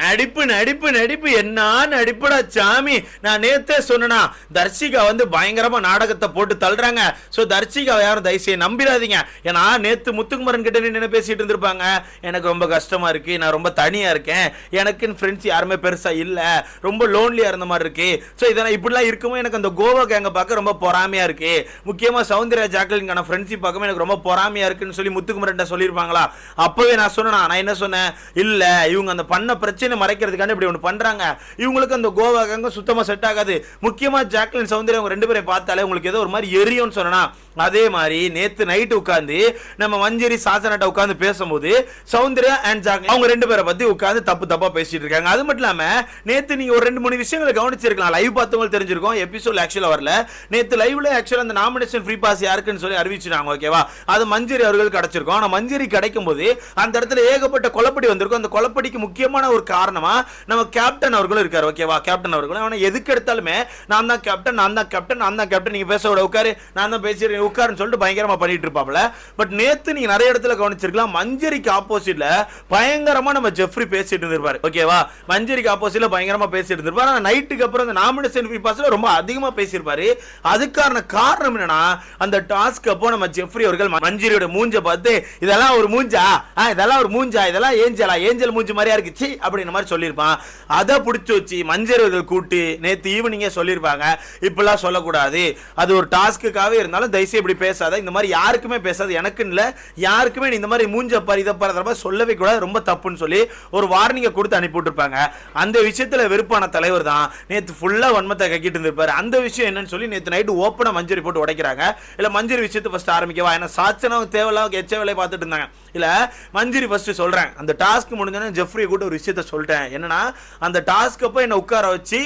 நடிப்பு நடிப்பு நடிப்பு என்ன நடிப்புடா சாமி. நான் நேத்தே சொன்னா தர்ஷிகா வந்து பயங்கரமா நாடகத்தை போட்டு தள்ளுறாங்க. ஸோ தர்ஷிகா யாரும் தயவுசெய்து நம்பிடாதீங்க. ஏன்னா நேத்து முத்துக்குமரன் கிட்ட நின்று பேசிட்டு இருந்திருப்பாங்க, எனக்கு ரொம்ப கஷ்டமா இருக்கு, நான் ரொம்ப தனியா இருக்கேன், எனக்குன்னு ஃப்ரெண்ட்ஸ் யாருமே பெருசா இல்ல, ரொம்ப லோன்லியா இருந்த மாதிரி இருக்கு. ஸோ இதெல்லாம் இப்படிலாம் இருக்குமோ எனக்கு அந்த கோவா கேங்க பார்க்க ரொம்ப பொறாமையா இருக்கு, முக்கியமா சௌந்தர்யா ஜாக்லின்கான ஃப்ரெண்ட்ஷிப் பார்க்க எனக்கு ரொம்ப பொறாமையா இருக்குன்னு சொல்லி முத்துக்குமரன் சொல்லியிருப்பாங்களா. அப்பவே நான் சொன்னேன், நான் என்ன சொன்னேன், இல்ல இவங்க அந்த பண்ண பிரச்சனை மறைக்கிறதுக்கான இப்படி ஒன்று பண்றாங்க, இவங்களுக்கு அந்த கோவா கேங்க சுத்தமா செட் ஆகாது. முக்கியமா ஜாக்லின் சௌந்தர்யா அவங்க ரெண்டு பேரை பார்த்தாலே உங்களுக்கு ஏதோ ஒரு மாதிரி எரியும்னு சொன்னா. அதே மாதிரி நேத்து நைட்டு உட்காந்து நம்ம மஞ்சரி சாசனாட்ட உட்காந்து பேசும்போது சௌந்தர்யா அண்ட் ஜாக்லின் அவங்க ரெண்டு பேரை பத்தி உட்காந்து தப்பு தப்பா பேசிட்டு இருக்காங்க. அது மட்டும் இல்லாம நேத்து நீங்க ஒரு 2-3 விஷயங்களை கவனிச்சிருக்கலாம். லைவ் பார்த்தவங்களுக்கு தெரிஞ்சிருக்கும், எபிசோட் ஆக்சுவலா வரல. நேத்து லைவ்ல ஆக்சுவலா அந்த நாமினேஷன் ஃப்ரீ பாஸ் யாருக்குன்னு சொல்லி அறிவிச்சிட்டாங்க. ஓகேவா, அது மஞ்சரி அவர்களுக்கு கிடைச்சிருக்கும். ஆனா மஞ்சரி கிடைக்கும் போது அந்த இடத்துல ஏகப்பட்ட கொலப்படி வந்திருக்கும். அந்த கொலப்படிக்கு முக்கியமான ஒரு காரணமா நம்ம கேப்டன் அவர்களும் இருக்காரு. ஓகேவா, கேப்டன் அவர்களும் அவனை எதுக்கு எடுத்தாலுமே நான் தான் கேப்டன், நான் தான் கேப்டன், நான் தான் கேப்டன், நீங்க பேச விட உட்காரு, நான் தான் பேசுறேன் உட்காருன்னு சொல்லிட்டு பயங்கரமா பண்ணிட்டு இருப்பாப்ல. பட் நேத்து நீங்க நிறைய இடத்துல கவனிச்சிருக்கலாம், மஞ்சரிக்கு ஆப்போசிட்ல பயங்கரமா நம்ம ஜெஃப்ரி பேசிட்டு இருந்திருப்பாரு. ஓகேவா, மஞ்சரிக்கு ஆப்போசிட்ல பயங்கரமா பேசிட்டு இருந்திருப்பாரு. ஆனா நைட்டுக்கு அப்புறம் அந்த நாமினேஷன் ஃப்ரீ பாஸ்ல ரொம்ப அதிகமா பேசியிருப்பாரு. அதுக்கான காரணம் என்னன்னா, அந்த டாஸ்க் அப்போ நம்ம ஜெஃப்ரி அவர்கள் மஞ்சரியோட மூஞ்ச பார்த்து இதெல்லாம் ஒரு மூஞ்சா, இதெல்லாம் ஒரு மூஞ்சா, இதெல்லாம் ஏஞ்சலா, ஏஞ்சல் மூஞ்சி மாதிரியா இருக்குச்சு அப்படின்ற மாதிரி சொல்லியிருப்பான். அதை பிடிச்சி வச்சு மஞ்சரிகள் கூட்டு நேத்து ஈவினிங்கே சொல்லியிருப்பாங்க, இப்பெல்லாம் சொல்லக்கூடாது, அது ஒரு டாஸ்க்குக்காகவே இருந்தாலும் தயவுசெய்து இப்படி பேசாத, இந்த மாதிரி யாருக்குமே பேசாது, எனக்குன்னு இல்லை யாருக்குமே நீ இந்த மாதிரி மூஞ்ச பாரு இதை பாரு சொல்லவே கூடாது, ரொம்ப தப்புன்னு சொல்லி ஒரு வார்னிங்கை கொடுத்து அனுப்பி விட்டுருப்பாங்க. அந்த விஷயத்துல வெறுப்பான தலைவர் தான் நேத்து ஃபுல்லா வன்மத்தை கக்கிட்டு இருந்திருப்பாரு. அந்த விஷயம் என்னன்னு சொல்லி நேத்து நைட்டு ஓப்பனா மஞ்சரி போட்டு உடைக்கிறாங்க. இல்ல மஞ்சரி விஷயத்தை ஃபர்ஸ்ட் ஆரம்பிக்கவா, ஏன்னா சாச்சனம் தேவையில்லாம எச்ச வேலையை பார்த்துட்டு இருந்தாங்க. இல்ல மஞ்சரி ஃபர்ஸ்ட் சொல்றேன், அந்த டாஸ்க் முடிஞ்சோன்னா ஜெஃப்ரி கூட ஒரு விஷயத்த சொல்லிட்டேன், என்னன்னா அந்த டாஸ்க் அப்போ என்ன உட்கார வச்சு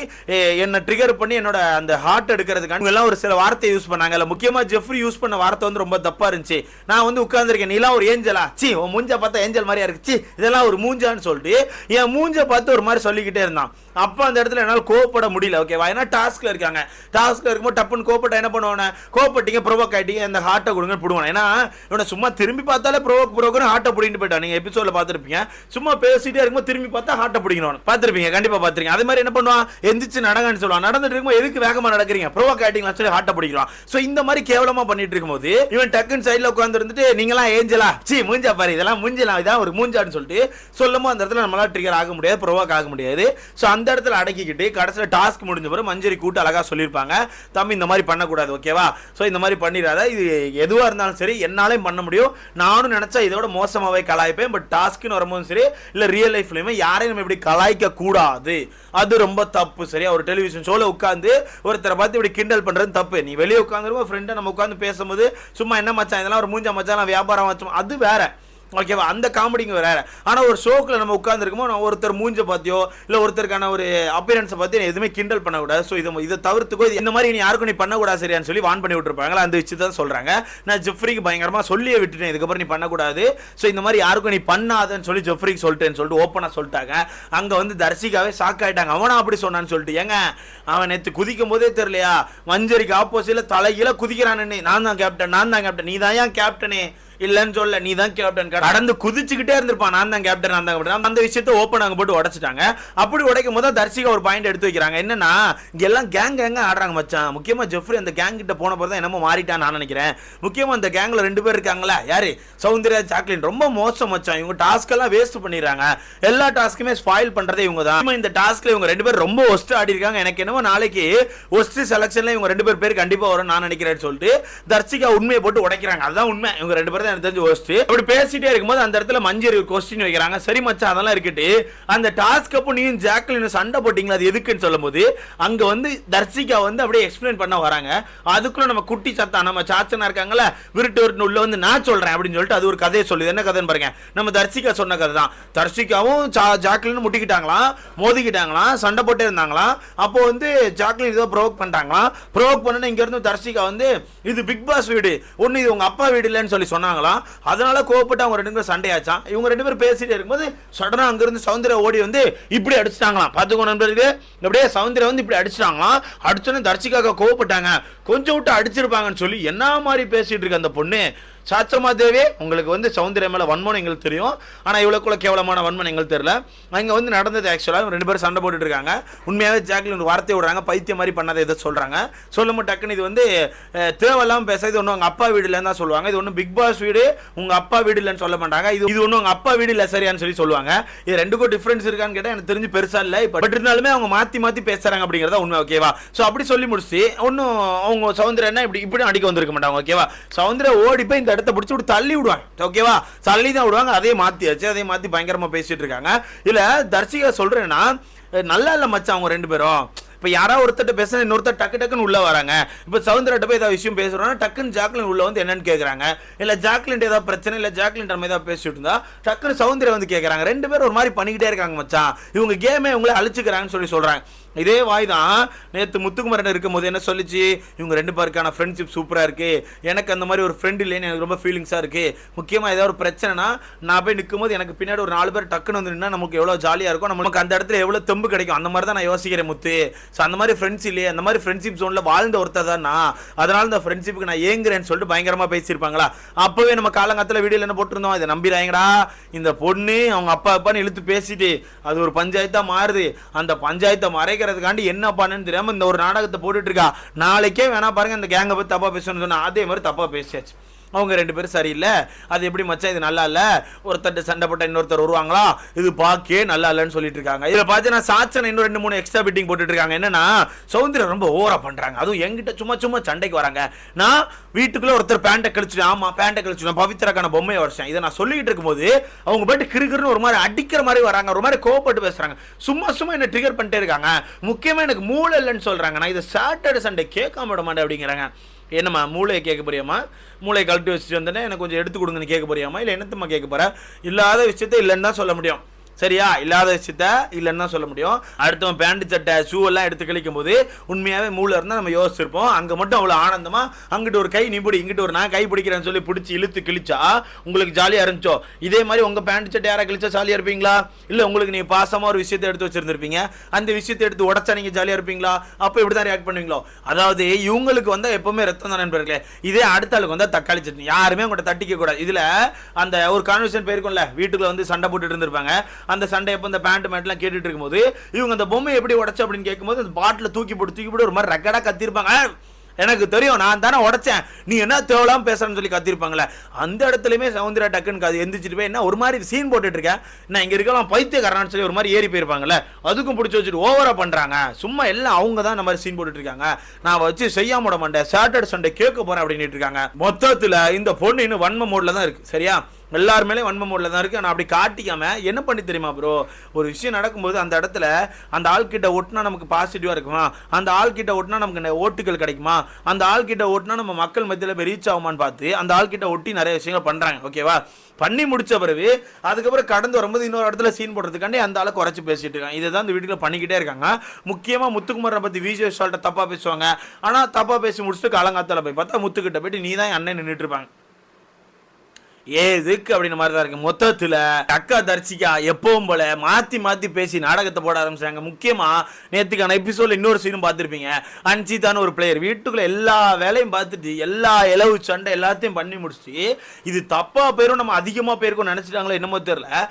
என்ன ட்ரிகர் பண்ணி என்னோட அந்த ஹார்ட் எடுக்கிறதுக்கான எல்லாம் ஒரு சில வார்த்தை யூஸ் பண்ணாங்க. முக்கியமா ஜெஃப்ரி யூஸ் பண்ண வார்த்தை வந்து ரொம்ப தப்பா இருந்துச்சு. நான் வந்து உட்கார்ந்துருக்கேன், நீலாம் ஒரு ஏஞ்சலா, சி உன் மூஞ்ச பார்த்தா ஏஞ்சல் மாதிரியா இருக்கு, இதெல்லாம் ஒரு மூஞ்சான்னு சொல்லிட்டு என் மூஞ்ச பார்த்து ஒரு மாதிரி சொல்லிக்கிட்டே இருந்தான். அப்போ அந்த இடத்துல என்னால் கோவப்பட முடியல. ஓகேவா, ஏன்னா டாஸ்க்ல இருக்காங்க, டாஸ்க்ல இருக்கும்போது டப்புன்னு கோவப்பட்ட என்ன பண்ணுவானே, கோவப்பட்டீங்க ப்ரோவோக் ஆயிட்டீங்க, அந்த ஹார்ட்டை கொடுங்க போடுவான். ஏன்னா இவனை சும்மா திரும்பி பார்த்தாலே ப்ரோவோக் ஹார்ட்டை பிடிக்கிட்டு போயிட்டான். நீங்க எபிசோட்ல பார்த்துருப்பீங்க, சும்மா பேசிட்டே இருக்கும்போது திரும்பி பார்த்தா ஹார்ட்டை பிடிக்கணும், பார்த்துருப்பீங்க, கண்டிப்பா பார்த்துருக்கீங்க. அதே மாதிரி என்ன பண்ணுவான், எந்திரிச்சு நடங்கன்னு சொல்லுவான், நடந்துட்டு இருக்கும்போது எதுக்கு வேகமா நடக்கிறீங்க, ப்ரோவோக் ஆயிட்டீங்களா சொல்லி ஹார்ட்டை பிடிக்கிறான். ஸோ இந்த மாதிரி கேவலமா பண்ணிட்டு இருக்கும்போது இவன் டக்குன்னு சைட்ல உட்கார்ந்து இருந்துட்டு நீங்களாம் ஏஞ்சலா, சி மூஞ்சா பாரு, இதெல்லாம் மூஞ்சலாம், இதான் ஒரு மூஞ்சான்னு சொல்லிட்டு சொல்லும்போது அந்த இடத்துல நம்மளால ட்ரிகர் ஆக முடியாது, ப்ரோவோக் ஆக முடியாது. ஸோ அந்த இடத்துல அடக்கிக்கிட்டு கடைசியில் டாஸ்க் முடிஞ்ச பிறகு மஞ்சரி கூட்டு அழகா சொல்லியிருப்பாங்க, தம்பி இந்த மாதிரி பண்ணக்கூடாது, ஓகேவா, ஸோ இந்த மாதிரி பண்ணிடாத, இது எதுவாக இருந்தாலும் சரி என்னாலையும் பண்ண முடியும், நானும் நினைச்சா இதோட மோசமாவே கலாய்ப்பேன், பட் டாஸ்க்னு வரும்போது சரி இல்லை ரியல் லைஃப்லையுமே யாரையும் நம்ம இப்படி கலாய்க்க கூடாது, அது ரொம்ப தப்பு. சரியா, ஒரு டெலிவிஷன் ஷோல உட்காந்து ஒருத்தரை பார்த்து இப்படி கிண்டல் பண்றது தப்பு. நீ வெளியே உட்காந்துருவோம் ஃப்ரெண்டை நம்ம உட்காந்து பேசும்போது சும்மா என்ன மச்சான் இதெல்லாம் ஒரு மூஞ்சா மச்சான் வியாபாரம் வச்சோம், அது வேற. ஓகேவா, அந்த காமெடிங்க வேற. ஆனா ஒரு ஷோக்குள்ள நம்ம உட்கார்ந்துருக்கோம், நான் ஒருத்தர் மூஞ்ச பார்த்தியோ இல்லை ஒருத்தருக்கான ஒரு அப்பியரன்ஸை பார்த்து எதுவுமே கிண்டல் பண்ணக்கூடாது. ஸோ இதை தவிர்த்துக்கோ, இந்த மாதிரி நீ யாருக்கும் நீ பண்ணக்கூடாது சரியான்னு சொல்லி வான் பண்ணி விட்டுருப்பாங்களா, அந்த விஷயத்தை தான் சொல்றாங்க. நான் ஜெஃப்ரிக்கு பயங்கரமா சொல்லியே விட்டுட்டேன், இதுக்கப்புறம் நீ பண்ணக்கூடாது, ஸோ இந்த மாதிரி யாருக்கும் நீ பண்ணாதன்னு சொல்லி ஜெஃப்ரிக்கு சொல்லிட்டேன்னு சொல்லிட்டு ஓப்பனா சொல்லிட்டாங்க. அங்க வந்து தர்ஷிகாவே ஷாக் ஆயிட்டாங்க, அவனா அப்படி சொன்னான்னு சொல்லிட்டு. ஏங்க அவன் நேற்று குதிக்கும் போதே தெரியலையா, மஞ்சரிக்கு ஆப்போசிட்ல தலைகீழ குதிக்கிறான்னு, நான் தான் கேப்டன், நான் தான் கேப்டன், நீ தான் ஏன் கேப்டனே இல்லன்னு சொல்ல, நீ தான் கேப்டன், கடந்து குதிச்சுக்கிட்டே இருந்திருப்பான், நான் தான் கேப்டன், நான் தான் கேப்டன். அந்த விஷயத்தை ஓப்பன் அங்க போட்டு உடைச்சிட்டாங்க. அப்படி உடைக்கும் போது தர்ஷிகா ஒரு பாயிண்ட் எடுத்து வைக்கிறாங்க, என்னன்னா இங்க எல்லாம் கேங்க ஆடுறாங்க மச்சான், முக்கியமா ஜெஃப்ரி அந்த கேங் கிட்ட போன போது தான் என்னமோ மாறிட்டான் நான் நினைக்கிறேன். முக்கியமா அந்த கேங்ல 2 பேர் இருக்காங்களா, யாரு, சௌந்தர்யா ஜாக்லின், ரொம்ப மோசம் மச்சான், இவங்க டாஸ்க் எல்லாம் வேஸ்ட் பண்ணிடுறாங்க, எல்லா டாஸ்க்குமே ஸ்பாயில் பண்றதே இவங்க தான். இந்த டாஸ்க்ல இவங்க 2 பேர் ரொம்ப ஒஸ்ட் ஆடி இருக்காங்க, எனக்கு என்னமோ நாளைக்கு ஒஸ்ட் செலக்ஷன்ல இவங்க 2 பேர் கண்டிப்பா வரும் நான் நினைக்கிறேன்னு சொல்லிட்டு தர்ஷிகா உண்மையை போட்டு உடைக்கிறாங்க. அதுதான் உண்மை, இவங்க 2 பேர் அப்படி பேசிட்டே இருக்கும்போது அந்த இடத்துல மஞ்சரி கொஸ்டின் வைக்கிறாங்க, சரி மச்சான் அதெல்லாம் இருக்கட்டு, அந்த டாஸ்க் அப்போ நீயும் ஜாக்லின் சண்டை போட்டீங்களா அது எதுக்குன்னு சொல்லும்போது அங்க வந்து தர்ஷிகா வந்து அப்படியே எக்ஸ்பிளைன் பண்ண வராங்க. அதுக்குள்ள நம்ம குட்டி சத்தா நம்ம சாச்சனா இருக்காங்கல்ல, விருட்டு உள்ள வந்து நான் சொல்றேன் அப்படின்னு சொல்லிட்டு அது ஒரு கதையை சொல்லுது. என்ன கதைன்னு பாருங்க, நம்ம தர்ஷிகா சொன்ன கதை தான். தர்ஷிகாவும் ஜாக்லின் முட்டிக்கிட்டாங்களாம், மோதிக்கிட்டாங்களாம், சண்டை போட்டே இருந்தாங்களாம். அப்போ வந்து ஜாக்லின் ஏதோ ப்ரோவோக் பண்ணிட்டாங்களாம். ப்ரோவோக் பண்ண இங்க இருந்து தர்ஷிகா வந்து இது பிக் பாஸ் வீடு ஒன்னு, இது உங்க அப்பா வீடு இல்லைன்னு சொல்லி சொன்னாங்களாம். அதனால கோவப்பட்டு அவங்க 2 பேரும் சண்டையாச்சான். இவங்க 2 பேரும் பேசிட்டே இருக்கும்போது சடனா அங்கிருந்து சௌந்தர்யா ஓடி வந்து இப்படி அடிச்சிட்டாங்களாம். பார்த்துக்கோ நண்பர்களே, அப்படியே சௌந்தர்யா வந்து இப்படி அடிச்சிட்டாங்களாம். அடிச்சோன்னு தர்ஷிகாக்க கோவப்பட்டாங்க, கொஞ்சம் விட்டு அடிச்சிருப்பாங்கன்னு சொல்லி என்ன மாதிரி பேசிட்டு இருக்கு அந்த பொண்ணு. சாச்சமா தேவி உங்களுக்கு வந்து சௌந்தர்யா மேலே வன்மனம் எங்களுக்கு தெரியும், ஆனால் இவ்வளோக்குள்ள கேவலமான வன்மனம் எங்களுக்கு தெரியல. அங்கே வந்து நடந்தது ஆக்சுவலாக 2 பேரும் சண்டை போட்டுட்டு இருக்காங்க. உண்மையாகவே ஜாக்லின் ஒரு வார்த்தை விடுறாங்க, பைத்தியம் மாதிரி பண்ணாத இதை சொல்கிறாங்க. சொல்லும்போது டக்குன்னு இது வந்து தேவையில்லாமல் பேச, இது ஒன்றும் உங்கள் அப்பா வீடு இல்லைன்னு தான் சொல்லுவாங்க. இது ஒன்றும் பிக் பாஸ் வீடு உங்கள் அப்பா வீடு இல்லைன்னு சொல்ல மாட்டாங்க. இது ஒன்றும் உங்கள் அப்பா வீடு இல்லை சரியான்னு சொல்லுவாங்க. இது ரெண்டுக்கும் டிஃப்ரென்ஸ் இருக்கான்னு கேட்டால் எனக்கு தெரிஞ்சு பெருசாக இல்லை. பட் இருந்தாலுமே அவங்க மாற்றி மாற்றி பேசுகிறாங்க அப்படிங்கிறத உண்மை. ஓகேவா? ஸோ அப்படி சொல்லி முடிச்சு ஒன்றும் அவங்க சௌந்தர்யா என்ன இப்படி அடிக்க வந்திருக்க மாட்டாங்க. ஓகேவா? சௌந்தர்யா ஓடி போய் இந்த இடத்த பிடிச்சி விட்டு தள்ளி விடுவாங்க. ஓகேவா? தள்ளி தான் விடுவாங்க. அதே மாற்றியாச்சு, அதே மாற்றி பயங்கரமாக பேசிட்டு இருக்காங்க. இல்லை தர்ஷிகா சொல்கிறேன்னா நல்லா இல்லை மச்சான் அவங்க 2 பேரும். இப்போ யாராவது ஒருத்தட்ட பேசுனா இன்னொருத்தர் டக்குன்னு உள்ள வராங்க. இப்போ சௌந்தர்யாட்ட போய் ஏதாவது விஷயம் பேசுறோம்னா டக்குன்னு ஜாக்லின் உள்ள வந்து என்னன்னு கேட்குறாங்க. இல்லை ஜாக்லின் ஏதாவது பிரச்சனை, இல்லை ஜாக்லின் நம்ம ஏதாவது பேசிட்டு இருந்தா டக்குன்னு சௌந்தர்யா வந்து கேட்குறாங்க. 2 பேரும் ஒரு மாதிரி பண்ணிக்கிட்டே இருக்காங்க மச்சான், இவங்க கேமே இவங்களே அழிச்சுக்கிறாங்கன்னு சொல்கிறாங்க. இதே வாய் தான் நேற்று முத்துக்குமரன் இருக்கும்போது என்ன சொல்லிச்சு, இவங்க 2 பேருக்கான ஃப்ரெண்ட்ஷிப் சூப்பராக இருக்குது, எனக்கு அந்த மாதிரி ஒரு ஃப்ரெண்ட் இல்லைன்னு எனக்கு ரொம்ப ஃபீலிங்ஸாக இருக்குது. முக்கியமாக ஏதாவது ஒரு பிரச்சனைனா நான் போய் நிற்கும்போது எனக்கு பின்னாடி ஒரு 4 பேர் டக்குன்னு வந்து நின்னா நமக்கு எவ்வளோ ஜாலியாக இருக்கும், நமக்கு அந்த இடத்துல எவ்வளோ தெம்பு கிடைக்கும். அந்த மாதிரி தான் நான் யோசிக்கிறேன் முத்து. ஸோ அந்த மாதிரி ஃப்ரெண்ட்ஸ் இல்லையே, அந்த மாதிரி ஃப்ரெண்ட்ஷிப் ஜோனில் வாழ்ந்த ஒருத்தர் தான் நான், அதனால இந்த ஃப்ரெண்ட்ஷிப்புக்கு நான் ஏங்குறேன்னு சொல்லிட்டு பயங்கரமாக பேசியிருப்பாங்களா. அப்போவே நம்ம காலங்காலத்தில் வீடியோவில் என்ன போட்டிருந்தோம், இதை நம்பிடாங்கடா, இந்த பொண்ணு அவங்க அப்பான்னு இழுத்து பேசிட்டு அது ஒரு பஞ்சாயத்தாக மாறுது. அந்த பஞ்சாயத்தை மறைக்கிறதுக்காண்டி என்ன பண்ணு தெரியாம இந்த ஒரு நாடகத்தை போட்டுட்டு இருக்கா. நாளைக்கே வேணா பாருங்க இந்த கேங்கை பத்தி தப்பா பேசணும்னு சொன்னா அதே மாதிரி தப்பா பேசியாச்சு. அவங்க 2 பேரும் சரியில்லை, அது எப்படி மச்சான் இது நல்லா இல்லை, ஒருத்தர் சண்டை போட்ட இன்னொருத்தர் வருவாங்களா, இது பாக்கே நல்லா இல்லைன்னு சொல்லிட்டு இருக்காங்க. இதில் பார்த்தீங்கன்னா சாச்சனை இன்னும் 2-3 எக்ஸ்ட்ரா பிட்டிங் போட்டுட்டு இருக்காங்க. என்னன்னா சௌந்தர்யா ரொம்ப ஓவரா பண்றாங்க, அதுவும் என்கிட்ட சும்மா சண்டைக்கு வராங்க. நான் வீட்டுக்குள்ள ஒருத்தர் பேண்டை கழிச்சுட்டேன், ஆமா பேண்டை கழிச்சுட்டேன், பவித்ராக்கான பொம்மையை வருஷம் இதை நான் சொல்லிட்டு இருக்கும்போது அவங்க போயிட்டு கிறுகிறுன்னு ஒரு மாதிரி அடிக்கிற மாதிரி வராங்க, ஒரு மாதிரி கோவப்பட்டு பேசுறாங்க, சும்மா என்ன ட்ரிகர் பண்ணிட்டே இருக்காங்க. முக்கியமா எனக்கு மூளை இல்லைன்னு சொல்றாங்க. நான் இதை சாட்டர்டே சண்டே கேட்காம விட மாட்டேன் அப்படிங்கிறாங்க. என்னம்மா மூளையை கேட்க போறியாமா, மூளையை கழட்டி வச்சுட்டு வந்தேன்னா எனக்கு கொஞ்சம் எடுத்து கொடுங்கன்னு கேட்க போறியாமா, இல்லை என்னத்தம்மா கேட்க போற, இல்லாத விஷயத்த இல்லைன்னு தான் சொல்ல முடியும். சரியா? இல்லாத விஷயத்த இல்லைன்னு தான் சொல்ல முடியும். அடுத்தவன் பேண்ட் சட்டை ஷூ எல்லாம் எடுத்து கழிக்கும் போது உண்மையாகவே மூளை இருந்தால் நம்ம யோசிச்சிருப்போம். அங்கே மட்டும் அவ்வளோ ஆனந்தமா அங்கிட்டு ஒரு கை நீ பிடி, இங்கிட்டு ஒரு நான் கை பிடிக்கிறேன்னு சொல்லி பிடிச்சி இழுத்து கிழிச்சா உங்களுக்கு ஜாலியாக இருந்துச்சோ. இதே மாதிரி உங்கள் பேண்ட் சட்டை யாரை கிழிச்சா ஜாலியாக இருப்பீங்களா? இல்லை உங்களுக்கு நீங்கள் பாசமாக ஒரு விஷயத்தை எடுத்து வச்சிருந்துருப்பீங்க, அந்த விஷயத்தை எடுத்து உடச்சா நீங்கள் ஜாலியாக இருப்பீங்களா? அப்போ இப்படி தான் ரியாக்ட் பண்ணுவீங்களோ? அதாவது இவங்களுக்கு வந்தால் எப்பவுமே ரத்தம் தான் நண்பர்களே. இதே அடுத்த ஆளுக்கு வந்தால் தக்காளி சட்னி, யாருமே உங்கள்கிட்ட தட்டிக்க கூடாது. இதில் அந்த ஒரு கான்வர்சேஷன் போயிருக்கும்ல, வீட்டுக்குள்ள வந்து சண்டை போட்டுட்டு இருந்திருப்பாங்க. அந்த சண்டை எப்போ இந்த பேண்ட் மேட்லாம் கேட்டுட்டு இருக்கும்போது இவங்க அந்த பொம்மை எப்படி உடச்சு அப்படின்னு கேட்கும்போது அந்த பாட்டில் தூக்கி போட்டு ஒரு மாதிரி ரெக்கடா கத்திருப்பாங்க. எனக்கு தெரியும் நான் தானே உடைச்சேன், நீ என்ன தேவலாம் பேசுறன்னு சொல்லி கத்திருப்பாங்களே. அந்த இடத்துலயுமே சௌந்தர்யா டக்குன்னு அது எந்திரிச்சிட்டு போய் என்ன ஒரு மாதிரி சீன் போட்டுட்டு இருக்கேன், நான் இங்க இருக்கலாம் பைத்தியக்காரன்னு சொல்லி ஒரு மாதிரி ஏறி போயிருப்பாங்கல்ல, அதுக்கும் பிடிச்சி வச்சுட்டு ஓவரா பண்றாங்க. சும்மா எல்லாம் அவங்க தான் இந்த மாதிரி சீன் போட்டுட்டு இருக்காங்க. நான் வச்சு செய்யாம விட மாட்டேன், சாட்டர்டே சண்டே கேட்க போறேன் அப்படின்னு இருக்காங்க. மொத்தத்துல இந்த பொண்ணு இன்னும் வன்ம மோட்ல தான் இருக்கு. சரியா? எல்லாருமே வன்ம மோட்ல தான் இருக்கு. நான் அப்படி காட்டிக்காம என்ன பண்ணி தெரியுமா ப்ரோ, ஒரு விஷயம் நடக்கும்போது அந்த இடத்துல அந்த ஆள்கிட்ட ஒட்டினா நமக்கு பாசிட்டிவா இருக்குமா, அந்த ஆள்கிட்ட ஒட்டினா நமக்கு ஓட்டுகள் கிடைக்குமா, அந்த ஆள்கிட்ட ஒட்டினா நம்ம மக்கள் மத்தியில் ரீச் ஆகுமான்னு பார்த்து அந்த ஆள்கிட்ட ஒட்டி நிறைய விஷயங்கள் பண்றாங்க. ஓகேவா? பண்ணி முடிச்ச பிறகு அதுக்கப்புறம் கடந்து வரும்போது இன்னொரு இடத்துல சீன் போடுறதுக்காண்டி அந்த ஆளை குறைச்சி பேசிட்டு இருக்காங்க. இதை தான் இந்த வீட்டுல பண்ணிக்கிட்டே இருக்காங்க. முக்கியமா முத்துக்குமரனை பத்தி விஜய் சொல்லிட்ட தப்பா பேசுவாங்க. ஆனா தப்பா பேசி முடிச்சுட்டு காலங்காத்தால போய் பார்த்தா முத்துக்கிட்ட போயிட்டு நீ தான் அண்ணன் நின்றுட்டு இருப்பாங்க. ஏதுக்கு அப்படின்னு மாதிரி தான் இருக்கு. மொத்தத்தில் அக்கா தர்ஷிகா எப்பவும் போல மாற்றி பேசி நாடகத்தை போட ஆரம்பிச்சாங்க. முக்கியமாக நேற்றுக்கான எபிசோட்ல இன்னொரு சீனும் பார்த்துருப்பீங்க. அன்சிதான ஒரு பிளேயர் வீட்டுக்குள்ள எல்லா வேலையும் பார்த்துட்டு எல்லா இலவு சண்டை எல்லாத்தையும் பண்ணி முடிச்சு இது தப்பா பேரும் நம்ம அதிகமாக பேருக்கும் நினைச்சிட்டாங்களோ என்னமோ தெரியல,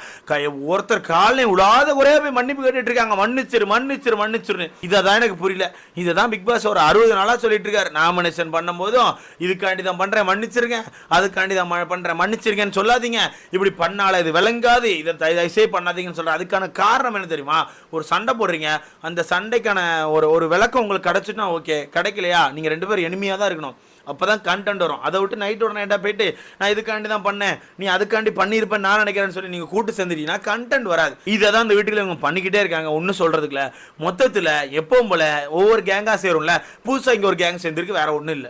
ஒருத்தர் காலையும் விடாத ஒரே போய் மன்னிப்பு கேட்டுட்டு இருக்காங்க, மன்னிச்சிருன்னு. இதை தான் எனக்கு புரியல. இதை தான் பிக் பாஸ் ஒரு 60 நாளாக சொல்லிட்டு இருக்காரு. நாமினேஷன் பண்ணும் போதும் இதுக்காண்டி தான் பண்றேன் மன்னிச்சிருக்கேன், அதுக்காண்டி தான் பண்றேன் மன்னிச்சிருக்கேன்னு சொல்லாதீங்க, இப்படி பண்ணால இது விளங்காது, இதை தயவுசெய்து பண்ணாதீங்கன்னு சொல்ற. அதுக்கான காரணம் என்ன தெரியுமா? ஒரு சண்டை போடுறீங்க, அந்த சண்டைக்கான ஒரு விளக்கம் உங்களுக்கு கிடைச்சுன்னா ஓகே, கிடைக்கலையா நீங்க 2 பேரும் எனிமையா தான் இருக்கணும், அப்பதான் கண்டென்ட் வரும். அதை விட்டு நைட்டோட நைட்டா போயிட்டு நான் இதுக்காண்டி தான் பண்ணேன், நீ அதுக்காண்டி பண்ணியிருப்பேன் நான் நினைக்கிறேன்னு சொல்லி நீங்க கூட்டு சேர்ந்துட்டீங்கன்னா கண்டென்ட் வராது. இதை தான் இந்த வீட்டுல இவங்க பண்ணிக்கிட்டே இருக்காங்க. ஒன்னும் சொல்றதுக்குல மொத்தத்துல எப்பவும் போல ஒவ்வொரு கேங்கா சேரும்ல, புதுசா இங்க ஒரு கேங் சேர்ந்துருக்கு, வேற ஒண்ணும் இல்லை.